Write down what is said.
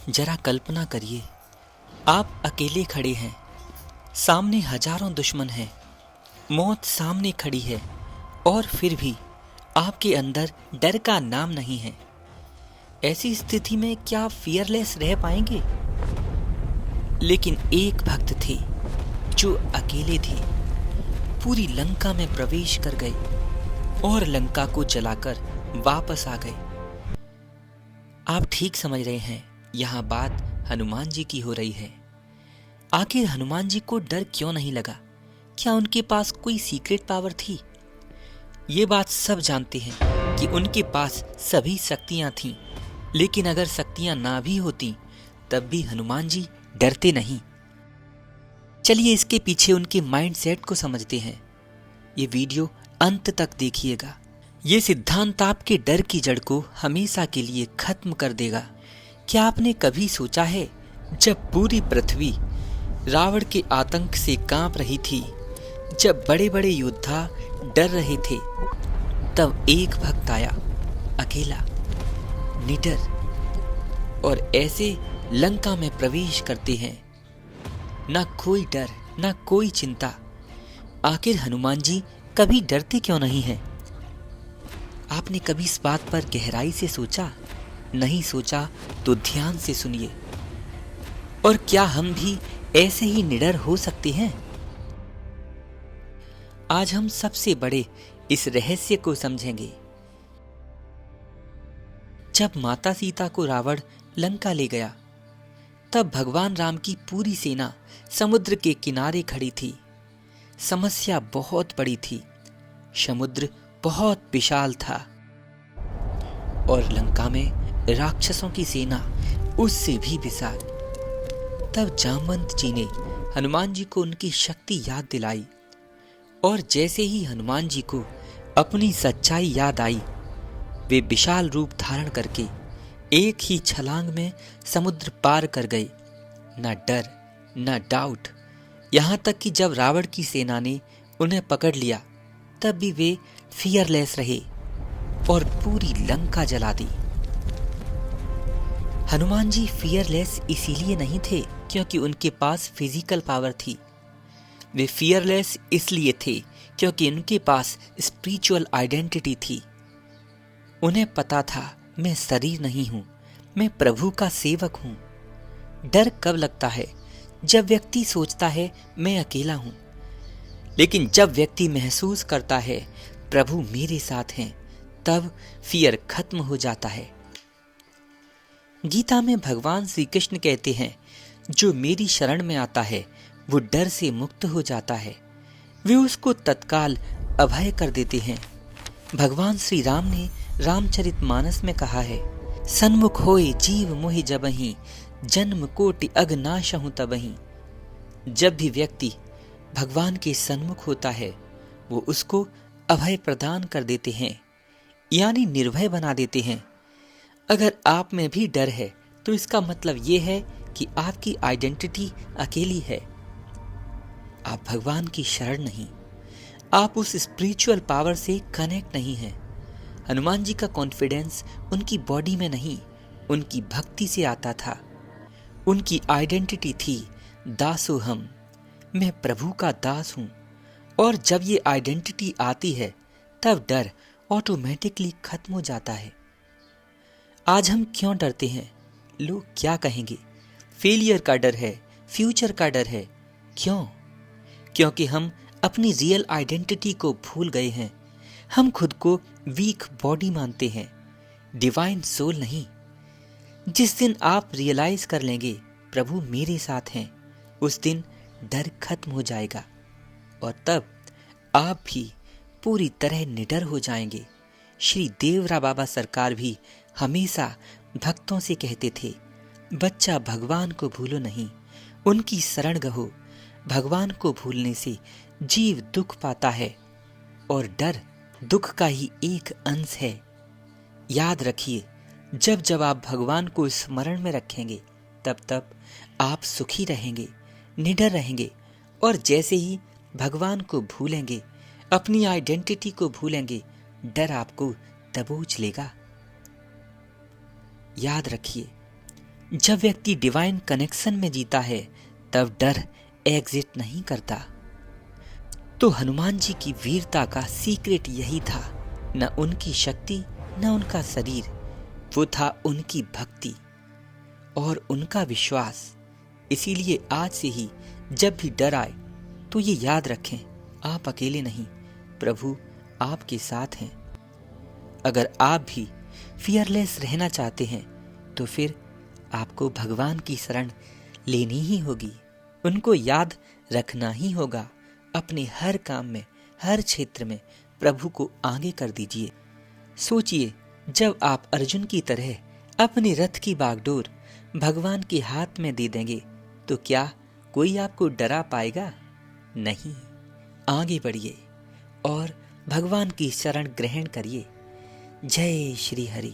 जरा कल्पना करिए, आप अकेले खड़े हैं, सामने हजारों दुश्मन हैं, मौत सामने खड़ी है और फिर भी आपके अंदर डर का नाम नहीं है। ऐसी स्थिति में क्या फियरलेस रह पाएंगे? लेकिन एक भक्त थे जो अकेले थे, पूरी लंका में प्रवेश कर गए और लंका को जलाकर वापस आ गए। आप ठीक समझ रहे हैं, यहाँ बात हनुमान जी की हो रही है। आखिर हनुमान जी को डर क्यों नहीं लगा? क्या उनके पास कोई सीक्रेट पावर थी? ये बात सब जानते हैं कि उनके पास सभी शक्तियां थीं, लेकिन अगर शक्तियां ना भी होती तब भी हनुमान जी डरते नहीं। चलिए इसके पीछे उनके माइंडसेट को समझते हैं। ये वीडियो अंत तक देखिएगा। ये सिद्धांत आपके डर की जड़ को हमेशा के लिए खत्म कर देगा। क्या आपने कभी सोचा है, जब पूरी पृथ्वी रावण के आतंक से कांप रही थी, जब बड़े बड़े योद्धा डर रहे थे, तब एक भक्त आया, अकेला, निडर, और ऐसे लंका में प्रवेश करते हैं। ना कोई डर, ना कोई चिंता। आखिर हनुमान जी कभी डरते क्यों नहीं हैं? आपने कभी इस बात पर गहराई से सोचा? नहीं सोचा तो ध्यान से सुनिए। और क्या हम भी ऐसे ही निडर हो सकते हैं? आज हम सबसे बड़े इस रहस्य को समझेंगे। जब माता सीता को रावण लंका ले गया, तब भगवान राम की पूरी सेना समुद्र के किनारे खड़ी थी। समस्या बहुत बड़ी थी, समुद्र बहुत विशाल था और लंका में राक्षसों की सेना उससे भी विशाल। तब जामवंत जी ने हनुमान जी को उनकी शक्ति याद दिलाई, और जैसे ही हनुमान जी को अपनी सच्चाई याद आई, वे विशाल रूप धारण करके एक ही छलांग में समुद्र पार कर गए। ना डर, ना डाउट। यहां तक कि जब रावण की सेना ने उन्हें पकड़ लिया, तब भी वे फियरलेस रहे और पूरी लंका जला दी। हनुमान जी फियरलेस इसीलिए नहीं थे क्योंकि उनके पास फिजिकल पावर थी। वे फियरलेस इसलिए थे क्योंकि उनके पास स्पिरिचुअल आइडेंटिटी थी। उन्हें पता था, मैं शरीर नहीं हूं, मैं प्रभु का सेवक हूं। डर कब लगता है? जब व्यक्ति सोचता है मैं अकेला हूं। लेकिन जब व्यक्ति महसूस करता है प्रभु मेरे साथ हैं, तब फियर खत्म हो जाता है। गीता में भगवान श्री कृष्ण कहते हैं, जो मेरी शरण में आता है वो डर से मुक्त हो जाता है। वे उसको तत्काल अभय कर देते हैं। भगवान श्री राम ने रामचरितमानस में कहा है, सन्मुख होए जीव मोहि जबहि, जन्म कोटि अगनाशहु तबहि। जब भी व्यक्ति भगवान के सन्मुख होता है, वो उसको अभय प्रदान कर देते हैं, यानी निर्भय बना देते हैं। अगर आप में भी डर है तो इसका मतलब ये है कि आपकी आइडेंटिटी अकेली है। आप भगवान की शरण नहीं, आप उस स्पिरिचुअल पावर से कनेक्ट नहीं हैं। हनुमान जी का कॉन्फिडेंस उनकी बॉडी में नहीं, उनकी भक्ति से आता था। उनकी आइडेंटिटी थी दासोहम, मैं प्रभु का दास हूं। और जब ये आइडेंटिटी आती है, तब डर ऑटोमेटिकली खत्म हो जाता है। आज हम क्यों डरते हैं? लोग क्या कहेंगे? फेलियर का डर है, फ्यूचर का डर है। क्यों? क्योंकि हम अपनी रियल आइडेंटिटी को भूल गए हैं। हम खुद को वीक बॉडी मानते हैं, डिवाइन सोल नहीं। जिस दिन आप रियलाइज कर लेंगे प्रभु मेरे साथ हैं, उस दिन डर खत्म हो जाएगा और तब आप भी पूरी तरह निडर हो जाएंगे। श्री देवरा बाबा सरकार भी हमेशा भक्तों से कहते थे, बच्चा भगवान को भूलो नहीं, उनकी शरण गहो। भगवान को भूलने से जीव दुख पाता है और डर दुख का ही एक अंश है। याद रखिए, जब जब आप भगवान को स्मरण में रखेंगे, तब तब आप सुखी रहेंगे, निडर रहेंगे। और जैसे ही भगवान को भूलेंगे, अपनी आइडेंटिटी को भूलेंगे, डर आपको दबोच लेगा। याद रखिए, जब व्यक्ति डिवाइन कनेक्शन में जीता है तब डर एग्जिट नहीं करता। तो हनुमान जी की वीरता का सीक्रेट यही था, न उनकी शक्ति न उनका शरीर, वो था उनकी भक्ति और उनका विश्वास। इसीलिए आज से ही जब भी डर आए तो ये याद रखें, आप अकेले नहीं, प्रभु आपके साथ हैं। अगर आप भी फियरलेस रहना चाहते हैं तो फिर आपको भगवान की शरण लेनी ही होगी, उनको याद रखना ही होगा। अपने हर काम में, हर क्षेत्र में प्रभु को आगे कर दीजिए। सोचिए, जब आप अर्जुन की तरह अपने रथ की बागडोर भगवान के हाथ में दे देंगे तो क्या कोई आपको डरा पाएगा? नहीं। आगे बढ़िए और भगवान की शरण ग्रहण करिए। जय श्री हरि।